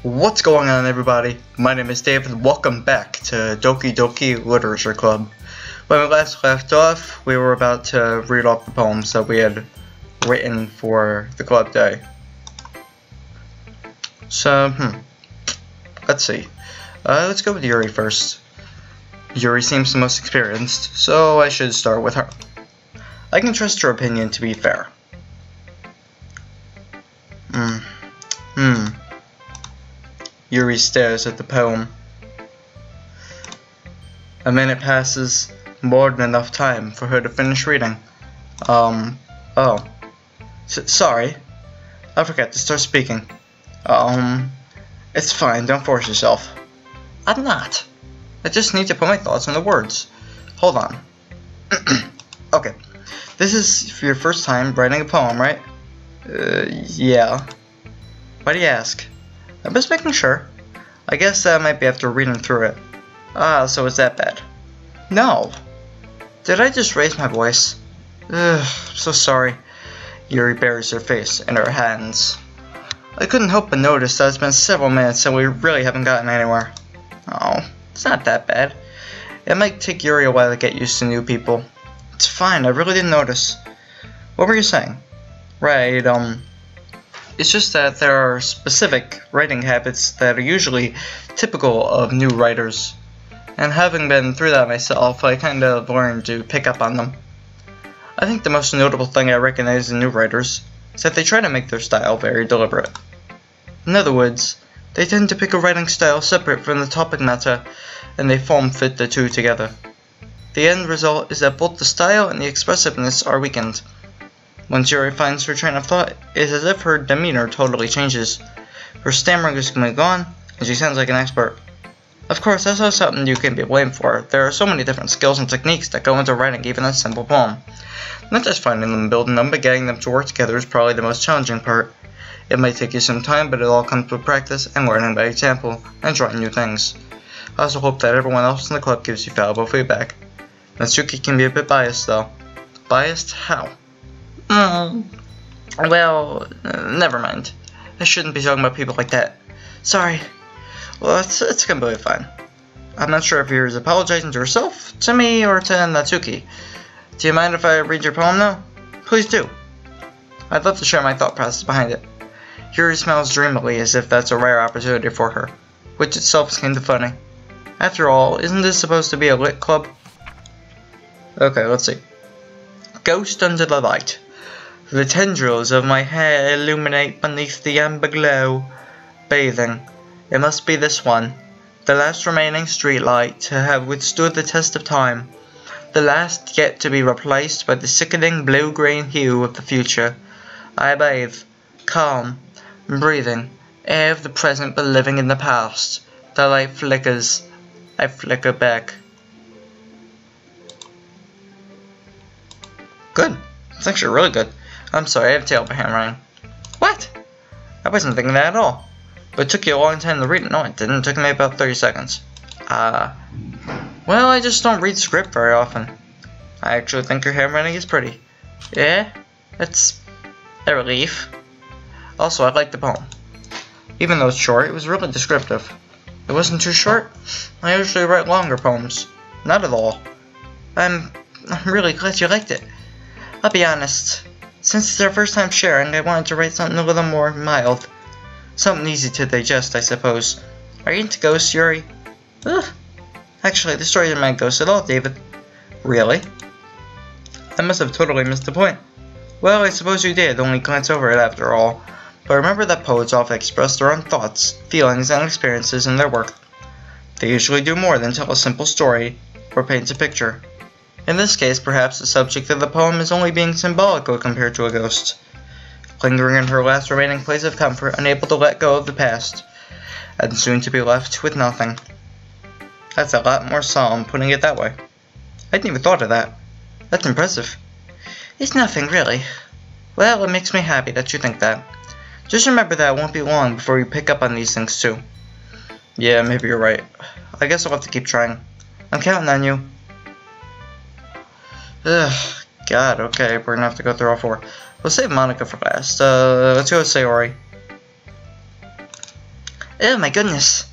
What's going on, everybody? My name is David. Welcome back to Doki Doki Literature Club. When we last left off, we were about to read off the poems that we had written for the club day. So, let's see. Let's go with Yuri first. Yuri seems the most experienced, so I should start with her. I can trust her opinion to be fair. Yuri stares at the poem. A minute passes, more than enough time for her to finish reading. Sorry. I forgot to start speaking. It's fine, don't force yourself. I'm not. I just need to put my thoughts on the words. Hold on. Okay. This is your first time writing a poem, right? Yeah. Why do you ask? I'm just making sure. I guess that might be after reading through it. Ah, so it's that bad. No. Did I just raise my voice? Ugh, so sorry. Yuri buries her face in her hands. I couldn't help but notice that it's been several minutes and we really haven't gotten anywhere. Oh, it's not that bad. It might take Yuri a while to get used to new people. It's fine, I really didn't notice. What were you saying? Right, it's just that there are specific writing habits that are usually typical of new writers. And having been through that myself, I kind of learned to pick up on them. I think the most notable thing I recognize in new writers is that they try to make their style very deliberate. In other words, they tend to pick a writing style separate from the topic matter, and they form fit the two together. The end result is that both the style and the expressiveness are weakened. Once Yuri finds her train of thought, it's as if her demeanor totally changes. Her stammering is gone, and she sounds like an expert. Of course, that's not something you can be blamed for. There are so many different skills and techniques that go into writing even a simple poem. Not just finding them and building them, but getting them to work together is probably the most challenging part. It might take you some time, but it all comes with practice and learning by example, and trying new things. I also hope that everyone else in the club gives you valuable feedback. Natsuki can be a bit biased, though. Biased? How? Well, never mind. I shouldn't be talking about people like that. Sorry. Well, it's completely fine. I'm not sure if Yuri's apologizing to herself, to me, or to Natsuki. Do you mind if I read your poem now? Please do. I'd love to share my thought process behind it. Yuri smiles dreamily as if that's a rare opportunity for her, which itself is kinda funny. After all, isn't this supposed to be a lit club? Okay, let's see. Ghost under the light. The tendrils of my hair illuminate beneath the amber glow. Bathing. It must be this one. The last remaining streetlight to have withstood the test of time. The last yet to be replaced by the sickening blue-green hue of the future. I bathe. Calm. Breathing. Air of the present but living in the past. The light flickers. I flicker back. Good. It's actually really good. I'm sorry, I have terrible handwriting. What? I wasn't thinking that at all. But it took you a long time to read it. No, it didn't. It took me about 30 seconds. Well, I just don't read script very often. I actually think your handwriting is pretty. Yeah? It's a relief. Also, I like the poem. Even though it's short, it was really descriptive. It wasn't too short. I usually write longer poems. Not at all. I'm really glad you liked it. I'll be honest. Since it's our first time sharing, I wanted to write something a little more mild. Something easy to digest, I suppose. Are you into ghosts, Yuri? Ugh. Actually, the story didn't mind ghosts at all, David. Really? I must have totally missed the point. Well, I suppose you did, only glance over it after all. But remember that poets often express their own thoughts, feelings, and experiences in their work. They usually do more than tell a simple story, or paint a picture. In this case, perhaps the subject of the poem is only being symbolical compared to a ghost. Lingering in her last remaining place of comfort, unable to let go of the past, and soon to be left with nothing. That's a lot more solemn, putting it that way. I hadn't even thought of that. That's impressive. It's nothing, really. Well, it makes me happy that you think that. Just remember that it won't be long before you pick up on these things, too. Yeah, maybe you're right. I guess I'll have to keep trying. I'm counting on you. Ugh, God, okay, we're gonna have to go through all four. We'll save Monica for last. Let's go with Sayori. Oh my goodness.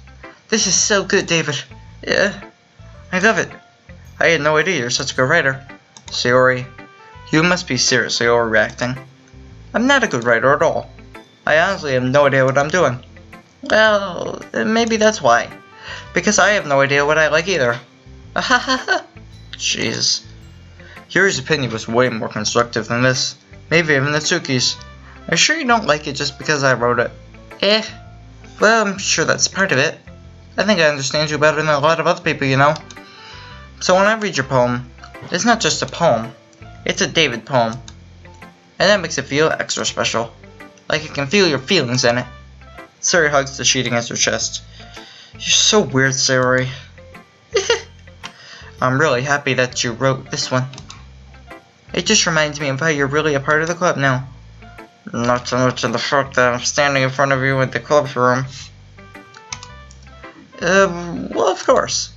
This is so good, David. Yeah, I love it. I had no idea you're such a good writer. Sayori, you must be seriously overreacting. I'm not a good writer at all. I honestly have no idea what I'm doing. Well, maybe that's why. Because I have no idea what I like either. Jeez. Yuri's opinion was way more constructive than this. Maybe even Natsuki's. Are you sure you don't like it just because I wrote it? Well, I'm sure that's part of it. I think I understand you better than a lot of other people, you know. So when I read your poem, it's not just a poem. It's a David poem. And that makes it feel extra special. Like I can feel your feelings in it. Sayori hugs the sheet against her chest. You're so weird, Sayori. I'm really happy that you wrote this one. It just reminds me of how you're really a part of the club now. Not so much of the fact that I'm standing in front of you in the club's room. Well, of course.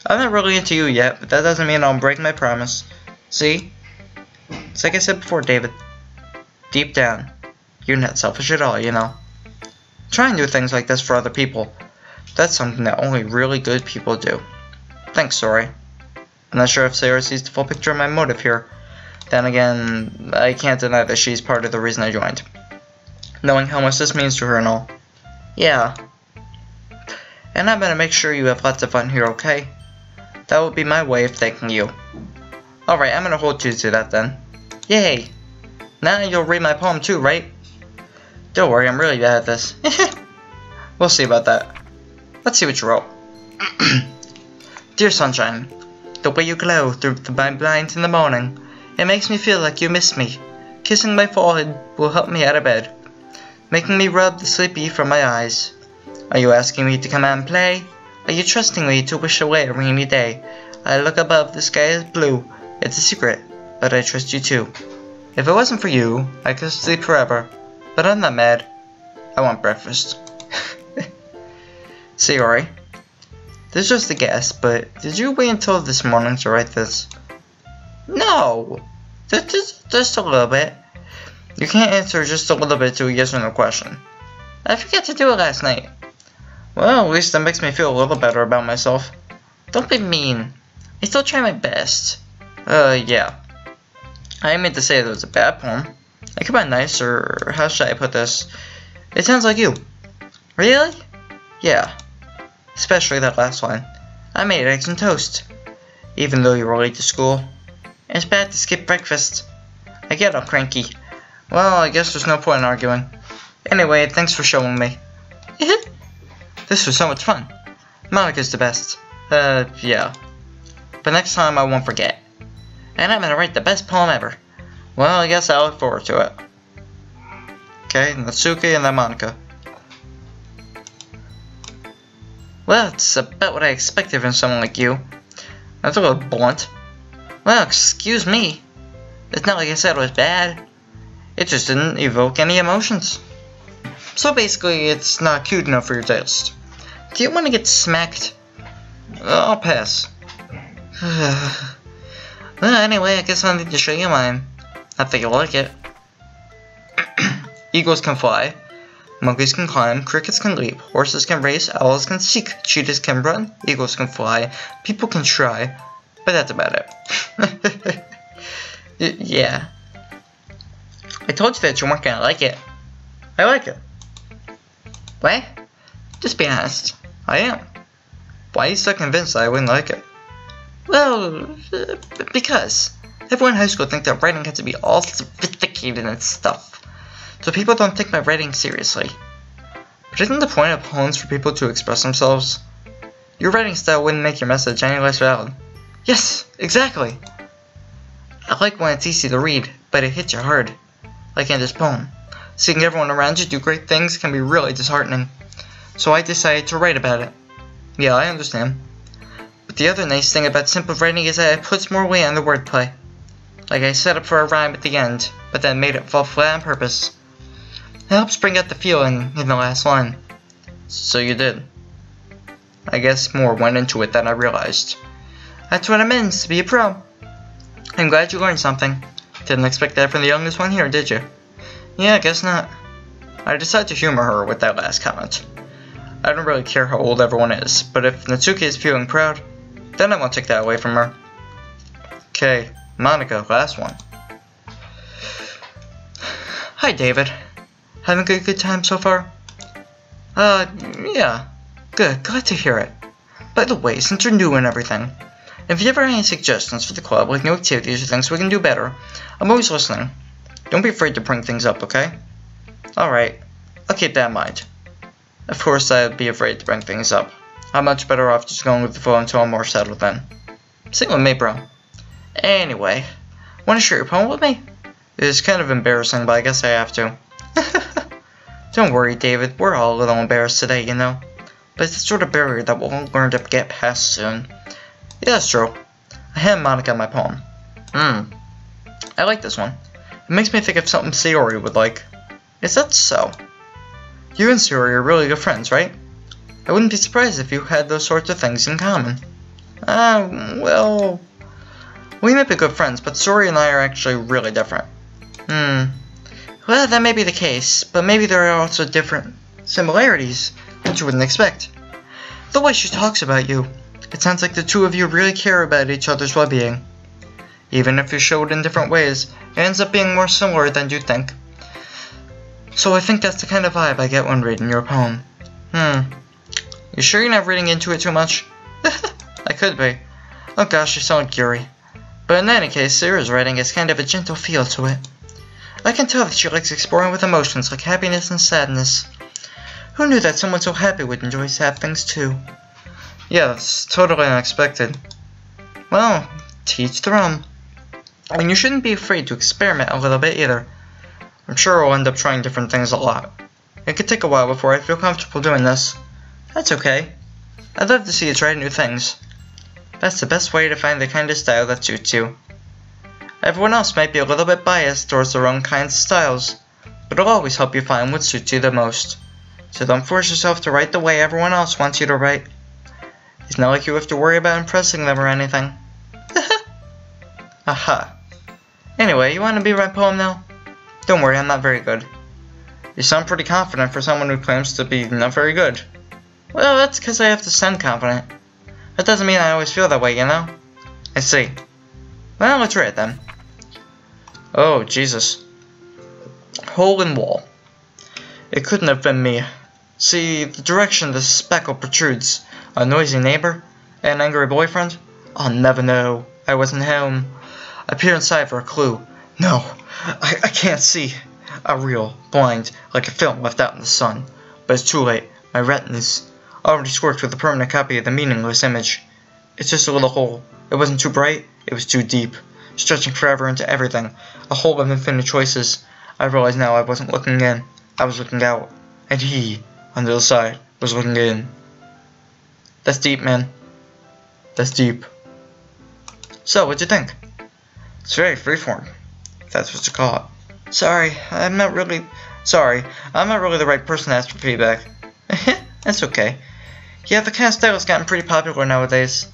I'm not really into you yet, but that doesn't mean I'll break my promise. See? It's like I said before, David. Deep down, you're not selfish at all, you know. Try and do things like this for other people. That's something that only really good people do. Thanks, Sayori. I'm not sure if Sayori sees the full picture of my motive here. Then again, I can't deny that she's part of the reason I joined. Knowing how much this means to her and all. Yeah. And I'm gonna make sure you have lots of fun here, okay? That would be my way of thanking you. Alright, I'm gonna hold you to that then. Yay! Now you'll read my poem too, right? Don't worry, I'm really bad at this. We'll see about that. Let's see what you wrote. Dear Sunshine, the way you glow through my blinds in the morning, it makes me feel like you miss me. Kissing my forehead will help me out of bed, making me rub the sleepy from my eyes. Are you asking me to come out and play? Are you trusting me to wish away a rainy day? I look above, the sky is blue. It's a secret, but I trust you too. If it wasn't for you, I could sleep forever. But I'm not mad. I want breakfast. Sayori, this is just a guess, but did you wait until this morning to write this? No! Just a little bit. You can't answer just a little bit to a yes or no question. I forgot to do it last night. Well, at least that makes me feel a little better about myself. Don't be mean. I still try my best. Yeah. I meant to say that it was a bad poem. I could buy nice, or how should I put this? It sounds like you. Really? Yeah. Especially that last line. I made eggs and toast. Even though you were late to school. It's bad to skip breakfast. I get all cranky. Well, I guess there's no point in arguing. Anyway, thanks for showing me. This was so much fun. Monika's the best. Yeah. But next time I won't forget. And I'm gonna write the best poem ever. Well, I guess I'll look forward to it. Okay, Natsuki and then Monika. Well, it's about what I expected from someone like you. That's a little blunt. Well, excuse me. It's not like I said it was bad. It just didn't evoke any emotions. So basically, it's not cute enough for your taste. Do you want to get smacked? I'll pass. Well, anyway, I guess I need to show you mine. I think you'll like it. Eagles can fly. Monkeys can climb, crickets can leap, horses can race, owls can seek, cheetahs can run, eagles can fly, people can try, but that's about it. Yeah. I told you that you weren't gonna like it. I like it. What? Just be honest. I am. Why are you so convinced that I wouldn't like it? Well, because everyone in high school thinks that writing has to be all sophisticated and stuff. So people don't take my writing seriously. But isn't the point of poems for people to express themselves? Your writing style wouldn't make your message any less valid. Yes, exactly! I like when it's easy to read, but it hits you hard. Like in this poem. Seeing everyone around you do great things can be really disheartening. So I decided to write about it. Yeah, I understand. But the other nice thing about simple writing is that it puts more weight on the wordplay. Like I set up for a rhyme at the end, but then made it fall flat on purpose. It helps bring out the feeling in the last line. So you did. I guess more went into it than I realized. That's what it means to be a pro. I'm glad you learned something. Didn't expect that from the youngest one here, did you? Yeah, I guess not. I decided to humor her with that last comment. I don't really care how old everyone is, but if Natsuki is feeling proud, then I won't take that away from her. Okay, Monica, last one. Hi, David. Having a good time so far? Yeah. Good, glad to hear it. By the way, since you're new and everything, if you ever have any suggestions for the club, like new activities or things we can do better, I'm always listening. Don't be afraid to bring things up, okay? Alright, I'll keep that in mind. Of course, I'd be afraid to bring things up. I'm much better off just going with the flow until I'm more settled then. Same with me, bro. Anyway, want to share your poem with me? It's kind of embarrassing, but I guess I have to. Don't worry, David, we're all a little embarrassed today, you know? But it's the sort of barrier that we'll learn to get past soon. Yeah, that's true. I hand Monica my poem. I like this one. It makes me think of something Sayori would like. Is that so? You and Sayori are really good friends, right? I wouldn't be surprised if you had those sorts of things in common. Well... We may be good friends, but Sayori and I are actually really different. Well, that may be the case, but maybe there are also different similarities that you wouldn't expect. The way she talks about you, it sounds like the two of you really care about each other's well-being. Even if you show it in different ways, it ends up being more similar than you'd think. So I think that's the kind of vibe I get when reading your poem. You sure you're not reading into it too much? I could be. Oh gosh, you sound like Yuri. But in any case, Sayori's writing has kind of a gentle feel to it. I can tell that she likes exploring with emotions like happiness and sadness. Who knew that someone so happy would enjoy sad things too? Yeah, that's totally unexpected. Well, teach their own. And you shouldn't be afraid to experiment a little bit either. I'm sure I'll end up trying different things a lot. It could take a while before I feel comfortable doing this. That's okay. I'd love to see you try new things. That's the best way to find the kind of style that suits you. Everyone else might be a little bit biased towards their own kinds of styles, but it'll always help you find what suits you the most. So don't force yourself to write the way everyone else wants you to write. It's not like you have to worry about impressing them or anything. Aha. Anyway, you want to be my poem now? Don't worry, I'm not very good. You sound pretty confident for someone who claims to be not very good. Well, that's because I have to sound confident. That doesn't mean I always feel that way, you know? I see. Well, let's try it then. Oh, Jesus. Hole in wall. It couldn't have been me. See, the direction the speckle protrudes. A noisy neighbor? An angry boyfriend? I'll never know. I wasn't home. I peer inside for a clue. No, I can't see. I reel, blind, like a film left out in the sun. But it's too late. My retina's already scorched with a permanent copy of the meaningless image. It's just a little hole. It wasn't too bright, it was too deep, stretching forever into everything. A hole of infinite choices. I realize now I wasn't looking in. I was looking out. And he, on the other side, was looking in. That's deep, man. That's deep. So, what'd you think? It's very freeform, if that's what you call it. Sorry, I'm not really the right person to ask for feedback. That's okay. Yeah, the kind of style has gotten pretty popular nowadays.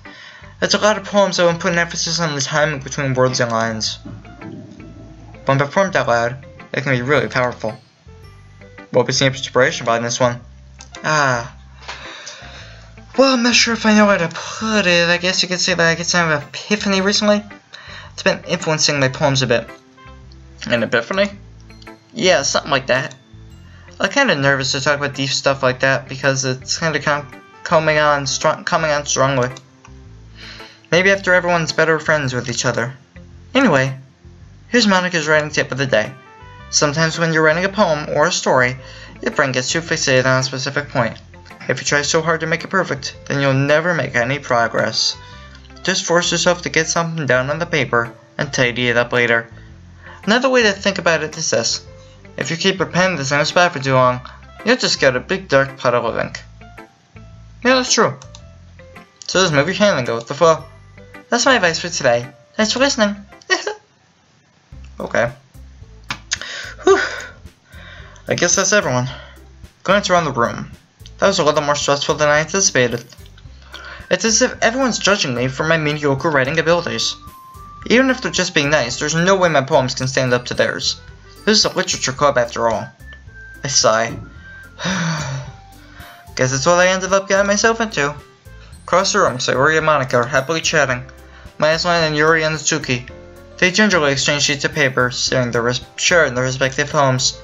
There's a lot of poems that would put an emphasis on the timing between words and lines. When performed out loud, it can be really powerful. What was the inspiration behind this one? Well, I'm not sure if I know how to put it. I guess you could say that I get some epiphany recently. It's been influencing my poems a bit. An epiphany? Yeah, something like that. I'm kind of nervous to talk about deep stuff like that because it's kind of coming on strongly. Maybe after everyone's better friends with each other. Anyway, here's Monica's writing tip of the day. Sometimes when you're writing a poem or a story, your brain gets too fixated on a specific point. If you try so hard to make it perfect, then you'll never make any progress. Just force yourself to get something down on the paper and tidy it up later. Another way to think about it is this. If you keep your pen in the same spot for too long, you'll just get a big dark puddle of ink. Yeah, that's true. So just move your hand and go with the flow. That's my advice for today. Thanks for listening. Okay. Whew. I guess that's everyone. Glance around the room. That was a little more stressful than I anticipated. It's as if everyone's judging me for my mediocre writing abilities. Even if they're just being nice, there's no way my poems can stand up to theirs. This is a literature club after all. I sigh. Guess that's what I ended up getting myself into. Across the room, Sayori and Monica are happily chatting. Maisline and Yuri and Natsuki. They gingerly exchange sheets of paper, sharing their respective homes.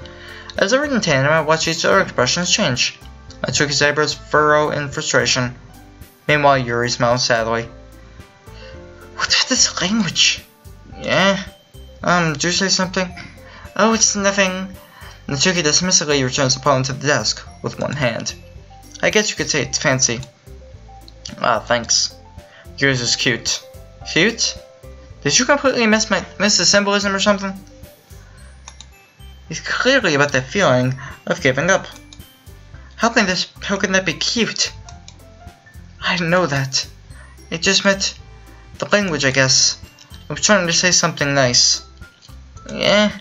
As they read in tandem, I watch each other's expressions change. Natsuki's eyebrows furrow in frustration. Meanwhile, Yuri smiles sadly. What's this language? Yeah? Did you say something? Oh, it's nothing. Natsuki dismissively returns the poem to the desk, with one hand. I guess you could say it's fancy. Ah, thanks. Yours is cute. Cute? Did you completely miss the symbolism or something? He's clearly about that feeling of giving up. How can that be cute? I didn't know that. It just meant the language, I guess. I was trying to say something nice. Yeah?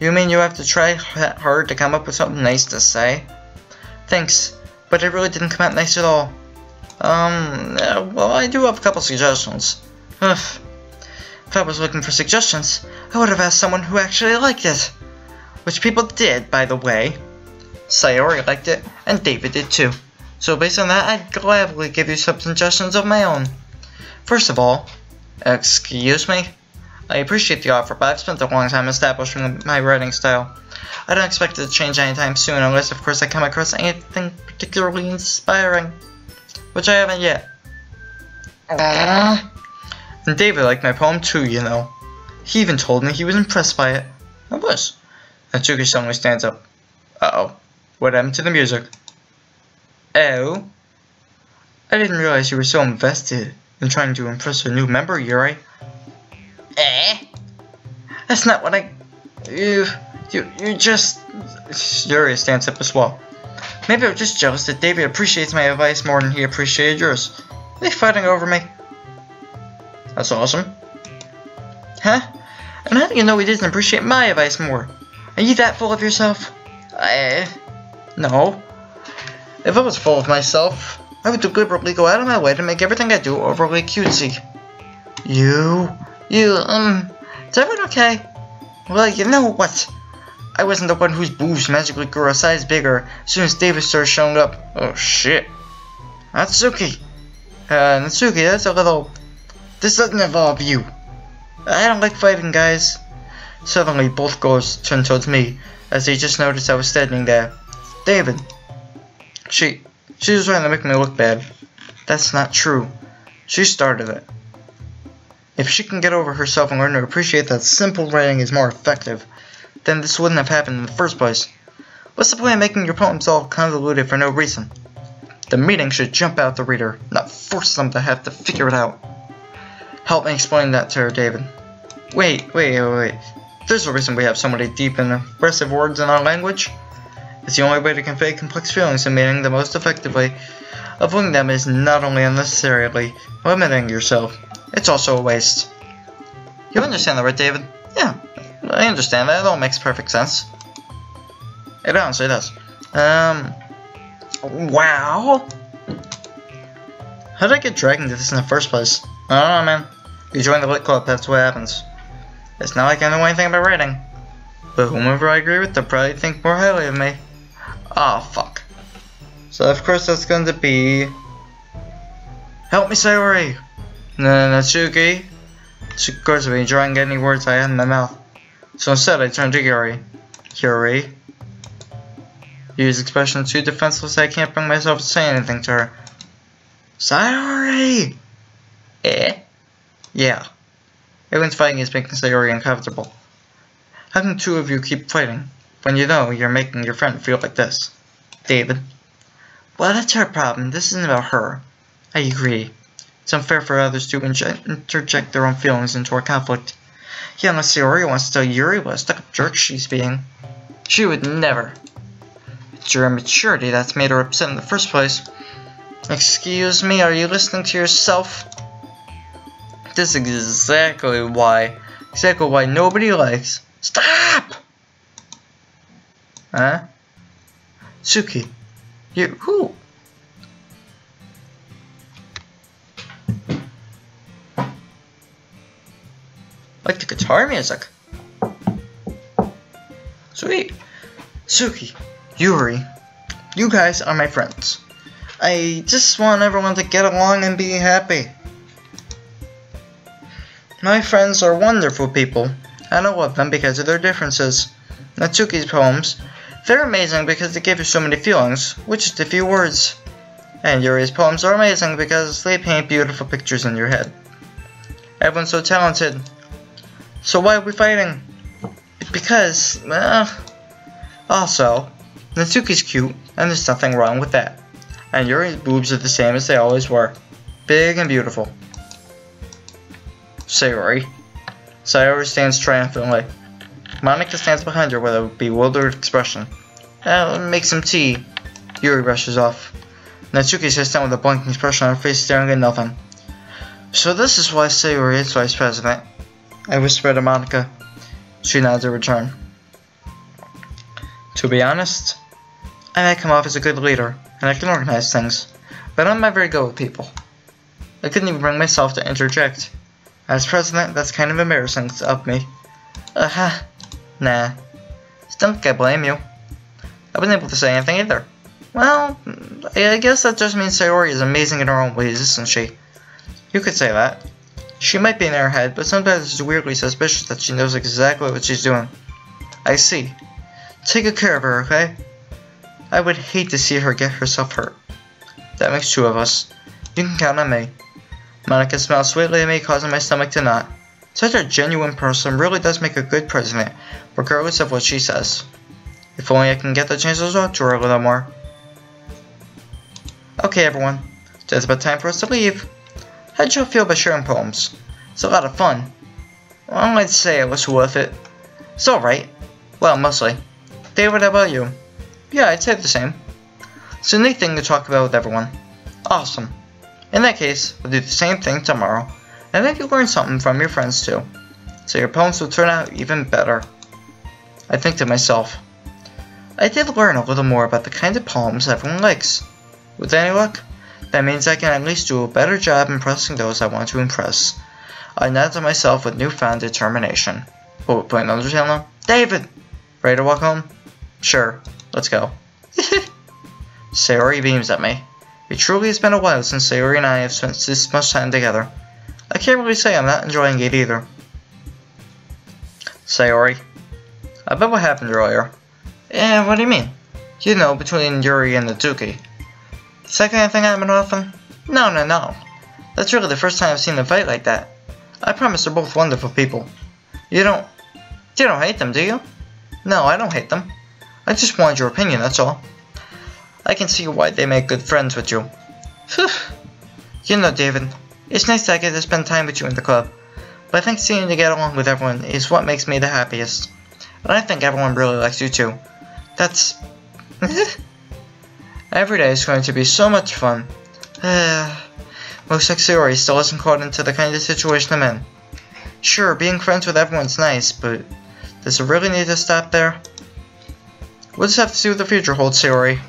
You mean you have to try hard to come up with something nice to say? Thanks, but it really didn't come out nice at all. Well, I do have a couple suggestions. If I was looking for suggestions, I would have asked someone who actually liked it. Which people did, by the way. Sayori liked it, and David did too. So based on that, I'd gladly give you some suggestions of my own. First of all, excuse me? I appreciate the offer, but I've spent a long time establishing my writing style. I don't expect it to change anytime soon, unless of course I come across anything particularly inspiring. Which I haven't yet. And David liked my poem too, you know. He even told me he was impressed by it. I was. Natsuki suddenly stands up. Uh-oh. What happened to the music? Oh? I didn't realize you were so invested in trying to impress a new member, Yuri. That's not what you just... Yuri stands up as well. Maybe I'm just jealous that David appreciates my advice more than he appreciated yours. Are they fighting over me? That's awesome. Huh? And how do you know he doesn't appreciate my advice more? Are you that full of yourself? No. If I was full of myself, I would deliberately go out of my way to make everything I do overly cutesy. Is everyone okay? Well, you know what? I wasn't the one whose boobs magically grew a size bigger as soon as David started showing up. Oh shit. Natsuki. Natsuki, that's a little... This doesn't involve you. I don't like fighting, guys. Suddenly, both girls turned towards me, as they just noticed I was standing there. David. She was trying to make me look bad. That's not true. She started it. If she can get over herself and learn to appreciate that simple writing is more effective, then this wouldn't have happened in the first place. What's the point of making your poems all convoluted for no reason? The meaning should jump out the reader, not force them to have to figure it out. Help me explain that to her, David. Wait. There's a reason we have so many deep and expressive words in our language. It's the only way to convey complex feelings and meaning the most effectively. Avoiding them is not only unnecessarily limiting yourself, it's also a waste. You understand that, right, David? Yeah, I understand that. It all makes perfect sense. It honestly does. Wow. How did I get dragged into this in the first place? I don't know, man. You join the lit club, that's what happens. It's not like I know anything about writing. But whomever I agree with, they'll probably think more highly of me. Oh, fuck. So of course that's going to be... Help me, Sayori! Natsuki. Of course I've been enjoying any words I had in my mouth. So instead I turned to Yuri. Yuri. Use expression too defenseless I can't bring myself to say anything to her. Sayori! Yeah. Everyone's fighting is making Sayori uncomfortable. How can two of you keep fighting when you know you're making your friend feel like this? David. Well, that's her problem. This isn't about her. I agree. It's unfair for others to interject their own feelings into our conflict. Yeah, unless Sayori wants to tell Yuri what a stuck-up jerk she's being. She would never. It's your immaturity that's made her upset in the first place. Excuse me, are you listening to yourself? This is exactly why nobody likes... Stop! Huh? Suki. You... Who? Like the guitar music. Sweet. Suki. Yuri. You guys are my friends. I just want everyone to get along and be happy. My friends are wonderful people, and I love them because of their differences. Natsuki's poems, they're amazing because they give you so many feelings with just a few words. And Yuri's poems are amazing because they paint beautiful pictures in your head. Everyone's so talented. So why are we fighting? Because, also, Natsuki's cute, and there's nothing wrong with that. And Yuri's boobs are the same as they always were. Big and beautiful. Sayori. Sayori stands triumphantly. Monika stands behind her with a bewildered expression. Make some tea. Yuri rushes off. Natsuki sits down with a blank expression on her face, staring at nothing. So this is why Sayori is vice president. I whisper to Monika. She nods in return. To be honest, I might come off as a good leader, and I can organize things, but I'm not very good with people. I couldn't even bring myself to interject. As president, that's kind of embarrassing of me. Nah. Don't think I blame you. I wasn't able to say anything either. Well, I guess that just means Sayori is amazing in her own ways, isn't she? You could say that. She might be in her head, but sometimes it's weirdly suspicious that she knows exactly what she's doing. I see. Take good care of her, okay? I would hate to see her get herself hurt. That makes two of us. You can count on me. Monika smiles sweetly at me, causing my stomach to knot. Such a genuine person really does make a good president, regardless of what she says. If only I can get the chance to talk to her a little more. Okay, everyone. It's about time for us to leave. How'd you feel about sharing poems? It's a lot of fun. Well, I'd say it was worth it. It's alright. Well, mostly. David, how about you? Yeah, I'd say the same. It's a neat thing to talk about with everyone. Awesome. In that case, we'll do the same thing tomorrow, and maybe learn something from your friends too. So your poems will turn out even better. I think to myself, I did learn a little more about the kind of poems everyone likes. With any luck, that means I can at least do a better job impressing those I want to impress. I nod to myself with newfound determination. Bullet point undertale now. David! Ready to walk home? Sure, let's go. Sayori beams at me. It truly has been a while since Sayori and I have spent this much time together. I can't really say I'm not enjoying it either. Sayori, I bet what happened earlier. What do you mean? You know, between Yuri and Doki. Is that kind of thing happen often? No. That's really the first time I've seen them fight like that. I promise they're both wonderful people. You don't hate them, do you? No, I don't hate them. I just wanted your opinion, that's all. I can see why they make good friends with you. Phew. You know, David, it's nice that I get to spend time with you in the club, but I think seeing you get along with everyone is what makes me the happiest. And I think everyone really likes you too. That's... Every day is going to be so much fun. Looks like Sayori still isn't caught into the kind of situation I'm in. Sure, being friends with everyone's nice, but does it really need to stop there? We'll just have to see what the future holds, Sayori.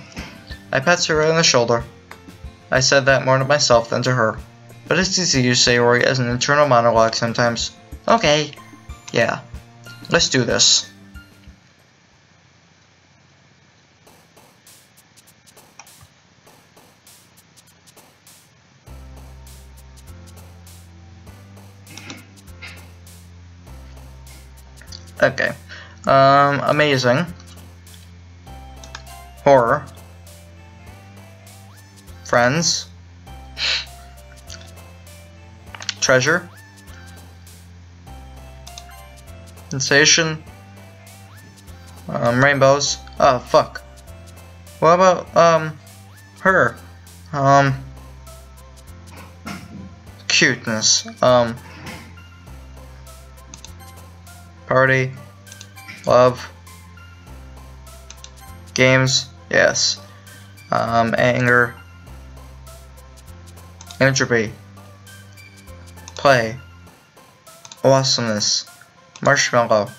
I pat Sayori on the shoulder. I said that more to myself than to her, but it's easy to use Sayori as an internal monologue sometimes. Okay, yeah, let's do this. Okay, amazing. Horror. Friends. Treasure. Sensation. Rainbows. Oh, fuck. What about, her? Cuteness. Party. Love. Games. Yes. Anger. Entropy. Play. Awesomeness. Marshmallow.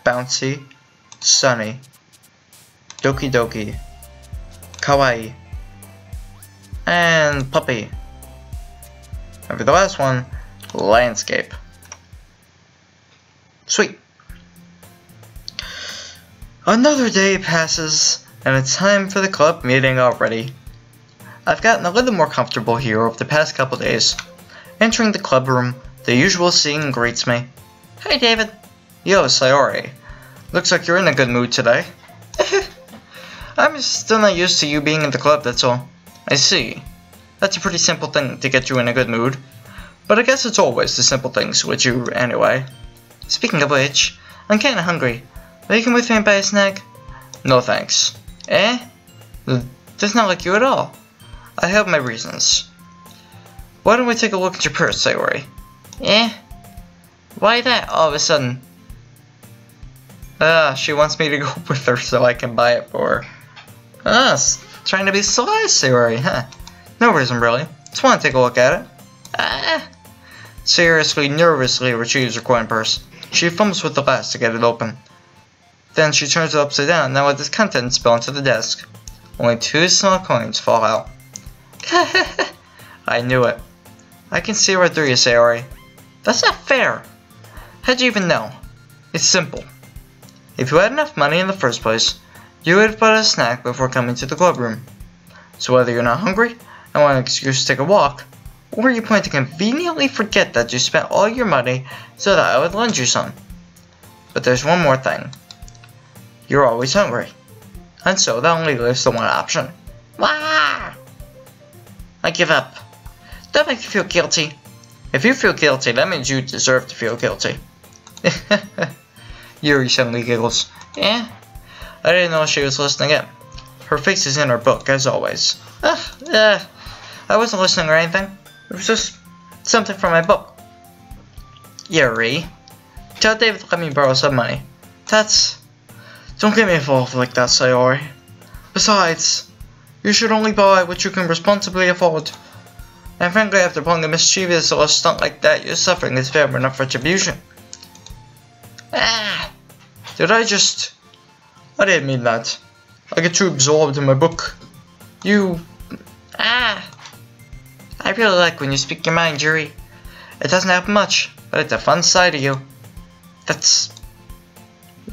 Bouncy. Sunny. Doki Doki. Kawaii. And puppy. And for the last one, landscape. Sweet. Another day passes, and it's time for the club meeting already. I've gotten a little more comfortable here over the past couple days. Entering the club room, the usual scene greets me. Hey David. Yo, Sayori. Looks like you're in a good mood today. I'm still not used to you being in the club, that's all. I see. That's a pretty simple thing to get you in a good mood. But I guess it's always the simple things with you anyway. Speaking of which, I'm kinda hungry. Will you come with me and buy a snack? No thanks. Eh? That's not like you at all. I have my reasons. Why don't we take a look at your purse, Sayori? Eh? Why that all of a sudden? She wants me to go with her so I can buy it for her. Trying to be sly, Sayori, huh? No reason really. Just want to take a look at it. Seriously, nervously retrieves her coin purse. She fumbles with the latch to get it open. Then she turns it upside down and now let its contents spill onto the desk. Only 2 small coins fall out. I knew it. I can see right through you, Sayori. That's not fair. How'd you even know? It's simple. If you had enough money in the first place, you would have bought a snack before coming to the club room. So whether you're not hungry and want an excuse to take a walk, or you plan to conveniently forget that you spent all your money so that I would lend you some. But there's one more thing. You're always hungry. And so that only leaves the one option. Wah! I give up. Don't make me feel guilty. If you feel guilty, that means you deserve to feel guilty. Yuri suddenly giggles. Eh? I didn't know she was listening in. Her face is in her book, as always. I wasn't listening or anything. It was just something from my book. Yuri, tell David to let me borrow some money. Don't get me involved like that, Sayori. Besides, you should only buy what you can responsibly afford. And frankly, after pulling a mischievous little stunt like that, your suffering is fair enough retribution. I didn't mean that. I get too absorbed in my book. I really like when you speak your mind, Yuri. It doesn't happen much, but it's a fun side of you. There's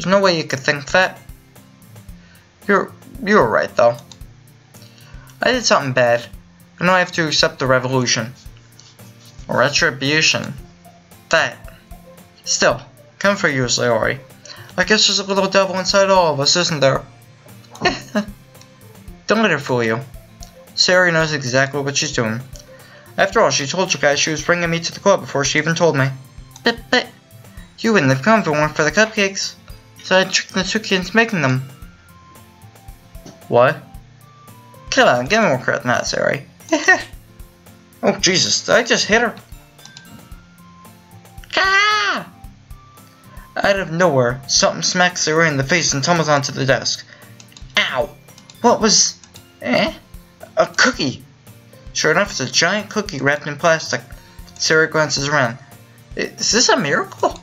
no way you could think that. You're right, though. I did something bad, and now I have to accept the revolution. Retribution. That. Still, come for you, Sayori. I guess there's a little devil inside all of us, isn't there? Don't let her fool you. Sayori knows exactly what she's doing. After all, she told you guys she was bringing me to the club before she even told me. But, you wouldn't have come if it weren't for the cupcakes. So I tricked Natsuki into making them. What? Come on, give me more credit than that, Sayori. Oh, Jesus, did I just hit her? Ah! Out of nowhere, something smacks Sayori in the face and tumbles onto the desk. Ow! What was... A cookie! Sure enough, it's a giant cookie wrapped in plastic. Sayori glances around. Is this a miracle?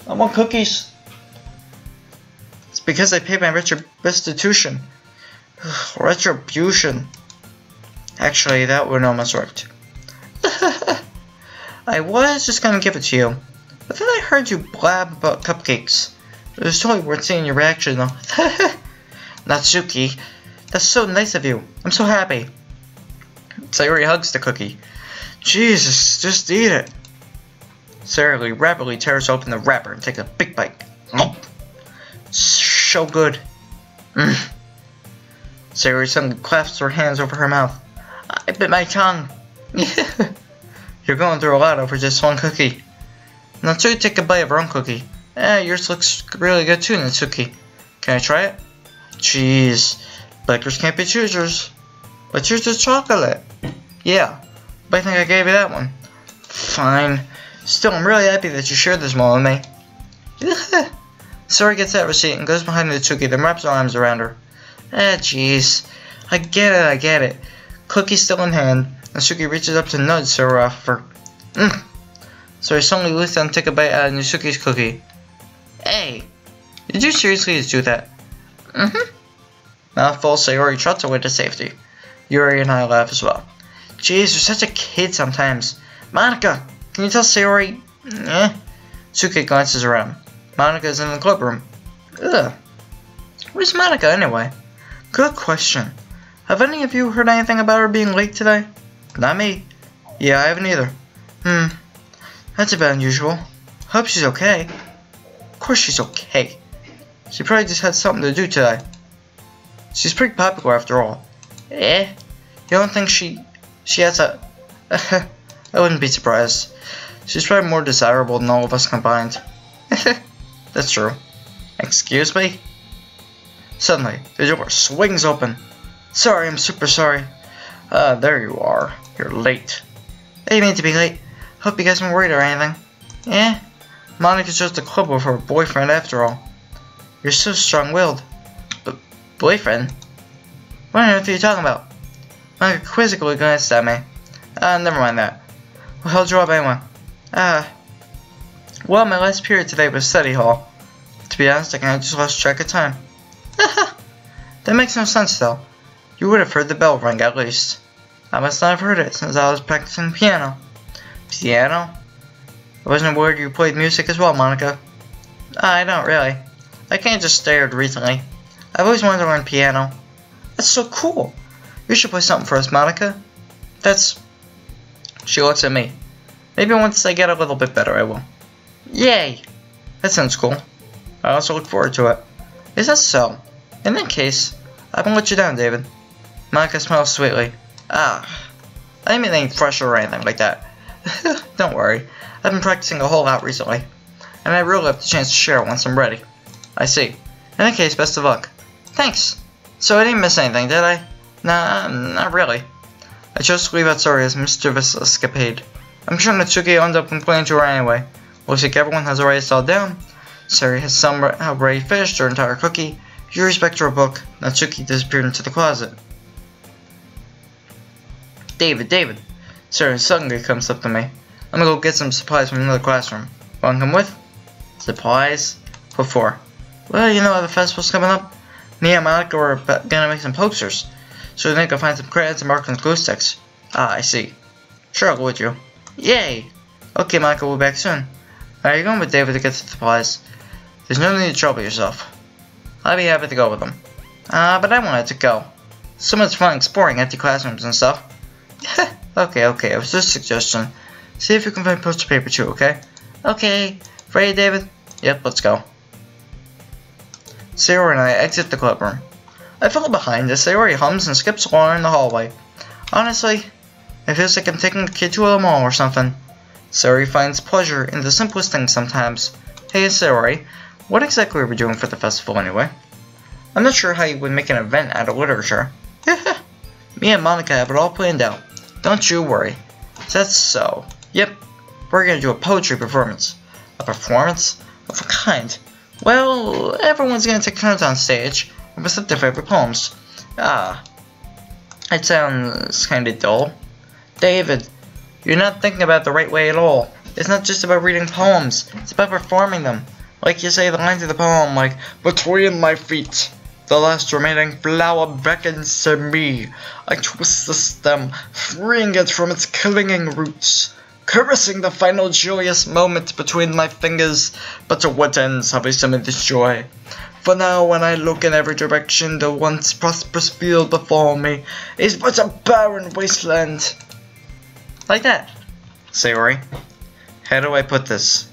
I want cookies. It's because I paid my restitution. Retribution. Actually, that would almost worked. I was just gonna give it to you, but then I heard you blab about cupcakes. It was totally worth seeing your reaction, though. Natsuki, that's so nice of you. I'm so happy. Sayori hugs the cookie. Jesus, just eat it. Sayori rapidly tears open the wrapper and takes a big bite. So good. Sayori suddenly clasps her hands over her mouth. I bit my tongue. You're going through a lot over just one cookie. Natsuki, take a bite of her own cookie. Yours looks really good too, Natsuki. Can I try it? Jeez, bakers can't be choosers. But yours is chocolate. Yeah, but I think I gave you that one. Fine. Still, I'm really happy that you shared this one with me. Sayori gets that receipt and goes behind Natsuki, then wraps her arms around her. Jeez. I get it. Cookie still in hand, Natsuki reaches up to nudge Sayori off her. Sayori suddenly leaps down and take a bite out of Natsuki's cookie. Hey, did you seriously just do that? Mouthful, Sayori trots away to safety. Yuri and I laugh as well. Jeez, you're such a kid sometimes. Monica, can you tell Sayori? Suki glances around. Monica's in the club room. Ugh. Where's Monica anyway? Good question. Have any of you heard anything about her being late today? Not me. Yeah, I haven't either. That's a bit unusual. Hope she's okay. Of course she's okay. She probably just had something to do today. She's pretty popular after all. You don't think she has a... I wouldn't be surprised. She's probably more desirable than all of us combined. That's true. Excuse me? Suddenly, the door swings open. Sorry, I'm super sorry. There you are. You're late. I didn't mean to be late. Hope you guys weren't worried or anything. Yeah? Monica's just a club with her boyfriend after all. You're so strong-willed. But boyfriend? What on earth are you talking about? Monica quizzically glanced at me. Never mind that. What held you up anyway? Well, my last period today was study hall. To be honest, I kinda just lost track of time. That makes no sense though. You would have heard the bell ring at least. I must not have heard it since I was practicing piano. Piano? I wasn't aware you played music as well, Monica. I don't really. I kinda just stared recently. I've always wanted to learn piano. That's so cool. You should play something for us, Monica. She looks at me. Maybe once I get a little bit better, I will. Yay! That sounds cool. I also look forward to it. Is that so? In that case, I won't let you down, David. Monica smiles sweetly. I didn't mean any pressure or anything like that. Don't worry. I've been practicing a whole lot recently. And I really have the chance to share it once I'm ready. I see. In that case, best of luck. Thanks. So I didn't miss anything, did I? Nah, not really. I chose to leave out Soria's mischievous escapade. I'm sure Natsuki will end up complaining to her anyway. Looks like everyone has already settled down. Sari has somehow already finished her entire cookie. Yuri's back to her book. Natsuki disappeared into the closet. David. Sari suddenly comes up to me. I'm gonna go get some supplies from another classroom. Wanna come with? Supplies? What for? Well, you know the festival's coming up. Me and Monica are gonna make some posters. So I think I'll find some crayons and markers and glue sticks. I see. Sure, I'll go with you. Yay! Okay, Monica, we'll be back soon. Alright, you're going with David to get the supplies. There's no need to trouble yourself. I'll be happy to go with them. But I wanted to go. So much fun exploring empty classrooms and stuff. Okay, it was just a suggestion. See if you can find poster paper too, okay? Okay. Ready, David? Yep, let's go. Sayori and I exit the clubroom. I follow behind as Sayori hums and skips along in the hallway. Honestly, it feels like I'm taking the kid to a mall or something. Sayori finds pleasure in the simplest things sometimes. Hey Sayori, what exactly are we doing for the festival anyway? I'm not sure how you would make an event out of literature. Me and Monica have it all planned out. Don't you worry. That's so. Yep, we're gonna do a poetry performance. A performance? Of what kind? Well, everyone's gonna take turns on stage and recite their favorite poems. It sounds kinda dull. David, you're not thinking about it the right way at all. It's not just about reading poems, it's about performing them. Like you say the lines of the poem, like, between my feet, the last remaining flower beckons to me. I twist the stem, freeing it from its clinging roots, caressing the final joyous moment between my fingers, but to what ends have I summoned this joy? For now, when I look in every direction, the once prosperous field before me is but a barren wasteland. Like that. Sayori, how do I put this?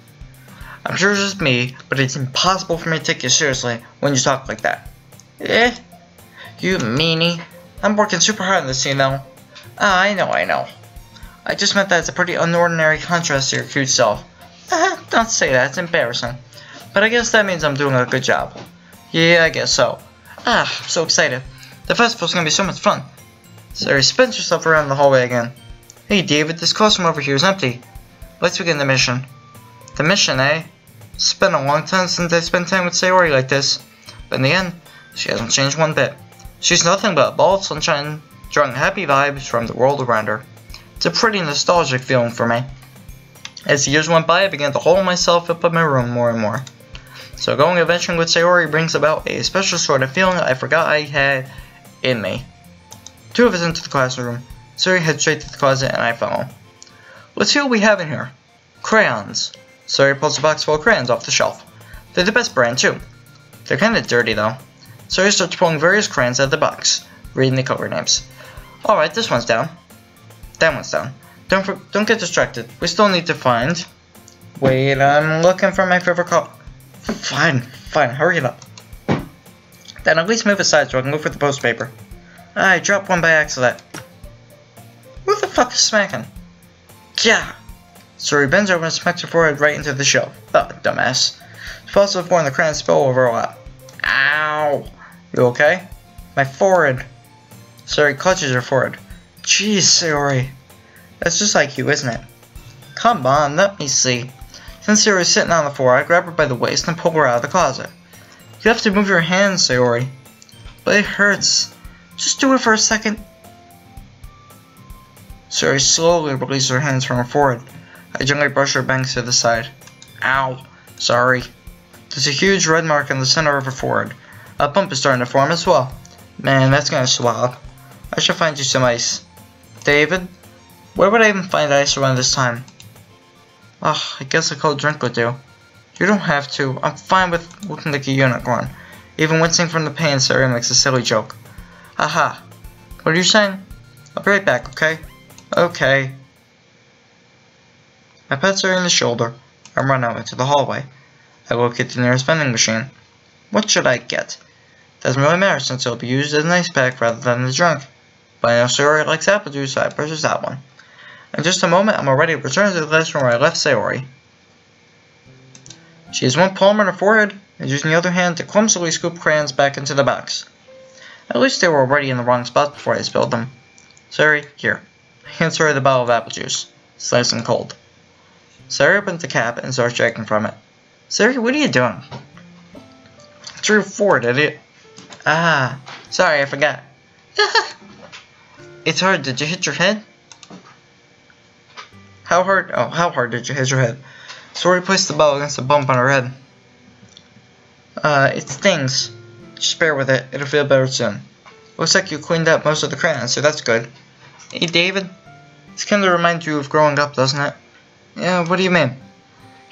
I'm sure it's just me, but it's impossible for me to take you seriously when you talk like that. You meanie. I'm working super hard on this, you know. I know. I just meant that it's a pretty unordinary contrast to your cute self. Don't say that, it's embarrassing. But I guess that means I'm doing a good job. Yeah, I guess so. I'm so excited. The festival's gonna be so much fun. Sayori spins herself around the hallway again. Hey David, this classroom over here is empty. Let's begin the mission. The mission, eh? It's been a long time since I spent time with Sayori like this. But in the end, she hasn't changed one bit. She's nothing but a ball of sunshine, drawing happy vibes from the world around her. It's a pretty nostalgic feeling for me. As the years went by, I began to hole myself up in my room more and more. So going adventuring with Sayori brings about a special sort of feeling I forgot I had in me. Two of us into the classroom. Sayori heads straight to the closet and I follow. Let's see what we have in here. Crayons. Sayori pulls a box full of crayons off the shelf. They're the best brand too. They're kinda dirty though. Sayori starts pulling various crayons out of the box. reading the color names. Alright, this one's down. That one's down. Don't get distracted. We still need to find... Wait, I'm looking for my favorite color. Fine, hurry it up. Then at least move aside so I can go for the post paper. I dropped one by accident. Who the fuck is smacking? Yeah! So he bends over and smacks her forehead right into the shelf. Oh, dumbass. Falls to the floor and the crayons spill over a lot. Ow! You okay? My forehead. Sayori clutches her forehead. Jeez, Sayori. That's just like you, isn't it? Come on, let me see. Since Sayori's sitting on the floor, I grab her by the waist and pull her out of the closet. You have to move your hands, Sayori. But it hurts. Just do it for a second. Sayori slowly releases her hands from her forehead. I gently brush her bangs to the side. Ow. Sorry. There's a huge red mark in the center of her forehead. A bump is starting to form as well. Man, that's gonna swell up. I should find you some ice. David? Where would I even find ice around this time? Ugh, I guess a cold drink would do. You don't have to. I'm fine with looking like a unicorn. Even wincing from the pain, Sayori makes a silly joke. Aha. What are you saying? I'll be right back, okay? Okay. I pat Sayori in the shoulder and run out into the hallway. I locate the nearest vending machine. What should I get? Doesn't really matter since it'll be used as an ice pack rather than a drink. But I know Sayori likes apple juice, so I purchase that one. In just a moment, I'm already returning to the classroom where I left Sayori. She has one palm on her forehead and using the other hand to clumsily scoop crayons back into the box. At least they were already in the wrong spot before I spilled them. Sayori, here. I hand Sayori the bottle of apple juice. It's nice and cold. Sayori opens the cap and starts drinking from it. Sayori, what are you doing? It's your forehead, idiot. Ah, sorry, I forgot. It's hard. Did you hit your head? How hard? Oh, how hard did you hit your head? Sayori placed the bottle against a bump on her head. It stings. Just bear with it. It'll feel better soon. Looks like you cleaned up most of the crayons, so that's good. Hey, David. This kind of reminds you of growing up, doesn't it? Yeah, what do you mean?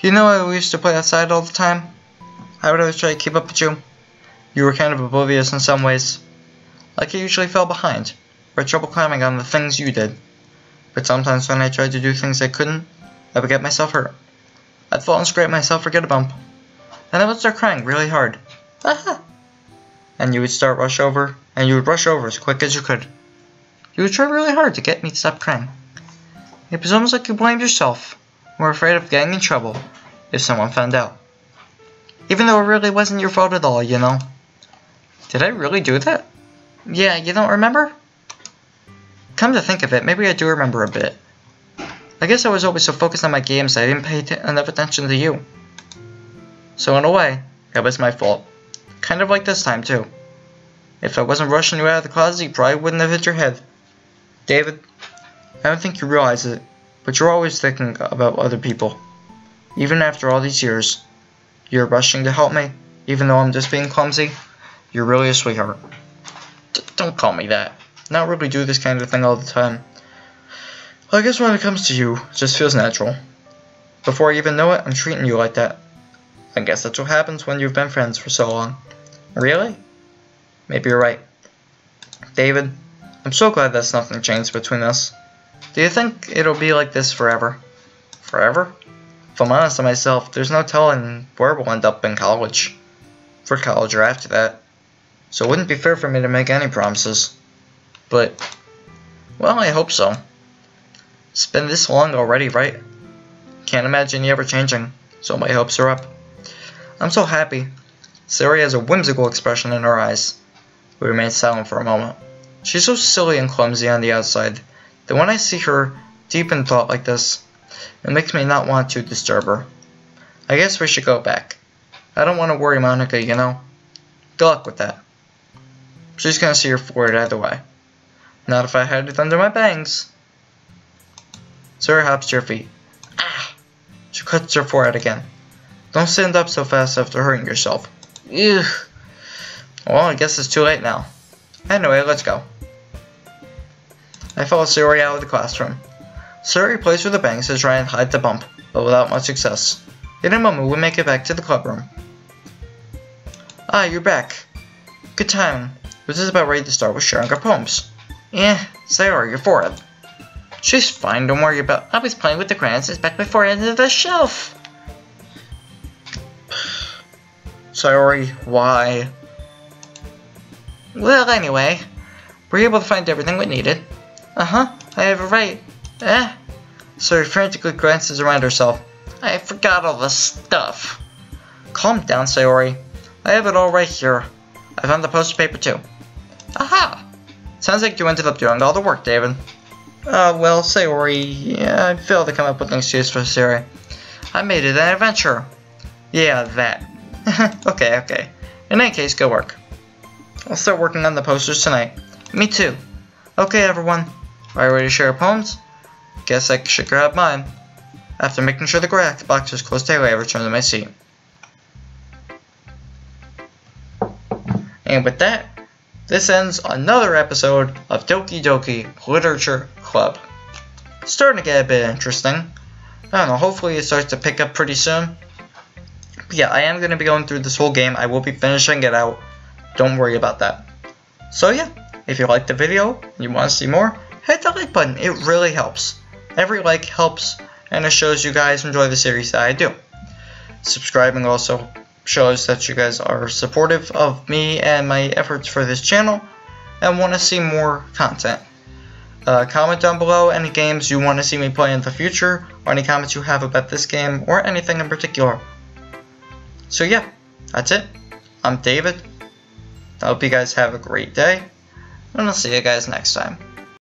You know how we used to play outside all the time? I would always try to keep up with you. You were kind of oblivious in some ways. Like I usually fell behind, or had trouble climbing on the things you did. But sometimes when I tried to do things I couldn't, I would get myself hurt. I'd fall and scrape myself or get a bump. Then I would start crying really hard. And you would rush over as quick as you could. You would try really hard to get me to stop crying. It was almost like you blamed yourself, and were afraid of getting in trouble if someone found out. Even though it really wasn't your fault at all, you know. Did I really do that? Yeah, you don't remember? Come to think of it, maybe I do remember a bit. I guess I was always so focused on my games I didn't pay enough attention to you. So in a way, it was my fault. Kind of like this time too. If I wasn't rushing you out of the closet, you probably wouldn't have hit your head. David, I don't think you realize it, but you're always thinking about other people. Even after all these years, you're rushing to help me, even though I'm just being clumsy. You're really a sweetheart. Don't call me that. I don't really do this kind of thing all the time. Well, I guess when it comes to you, it just feels natural. Before I even know it, I'm treating you like that. I guess that's what happens when you've been friends for so long. Really? Maybe you're right. David, I'm so glad that nothing changed between us. Do you think it'll be like this forever? Forever? If I'm honest to myself, there's no telling where we'll end up in college. For college or after that. So it wouldn't be fair for me to make any promises. But, well, I hope so. It's been this long already, right? Can't imagine you ever changing, so my hopes are up. I'm so happy. Sayori has a whimsical expression in her eyes. We remain silent for a moment. She's so silly and clumsy on the outside that when I see her deep in thought like this, it makes me not want to disturb her. I guess we should go back. I don't want to worry Monica, you know. Good luck with that. She's gonna see her forehead either way. Not if I had it under my bangs. Sayori hops to her feet. Ah! She cuts her forehead again. Don't stand up so fast after hurting yourself. Ugh. Well, I guess it's too late now. Anyway, let's go. I follow Sayori out of the classroom. Sayori plays with the bangs to try and hide the bump, but without much success. In a moment, we make it back to the club room. Ah, you're back. Good timing. We're just about ready to start with sharing our poems. Sayori, your forehead. She's fine, don't worry about. I was playing with the crayons and back my forehead into the shelf. Sayori, why? Well, anyway, we're able to find everything we needed. I have it right. Sayori frantically glances around herself. I forgot all the stuff. Calm down, Sayori. I have it all right here. I found the poster paper too. Aha! Sounds like you ended up doing all the work, David. Well, Sayori, I failed to come up with an excuse for Sayori. I made it an adventure. Yeah, that. Okay. In any case, good work. I'll start working on the posters tonight. Me too. Okay, everyone. Are you ready to share your poems? Guess I should grab mine. After making sure the graphic box is closed tightly, I return to my seat. And with that, this ends another episode of Doki Doki Literature Club. Starting to get a bit interesting. I don't know, hopefully it starts to pick up pretty soon. But yeah, I am going to be going through this whole game. I will be finishing it out. Don't worry about that. So yeah, if you liked the video and you want to see more, hit the like button. It really helps. Every like helps, and it shows you guys enjoy the series that I do. Subscribing also shows that you guys are supportive of me and my efforts for this channel and want to see more content. Comment down below any games you want to see me play in the future, or any comments you have about this game, or anything in particular. So yeah, that's it. I'm David. I hope you guys have a great day, and I'll see you guys next time.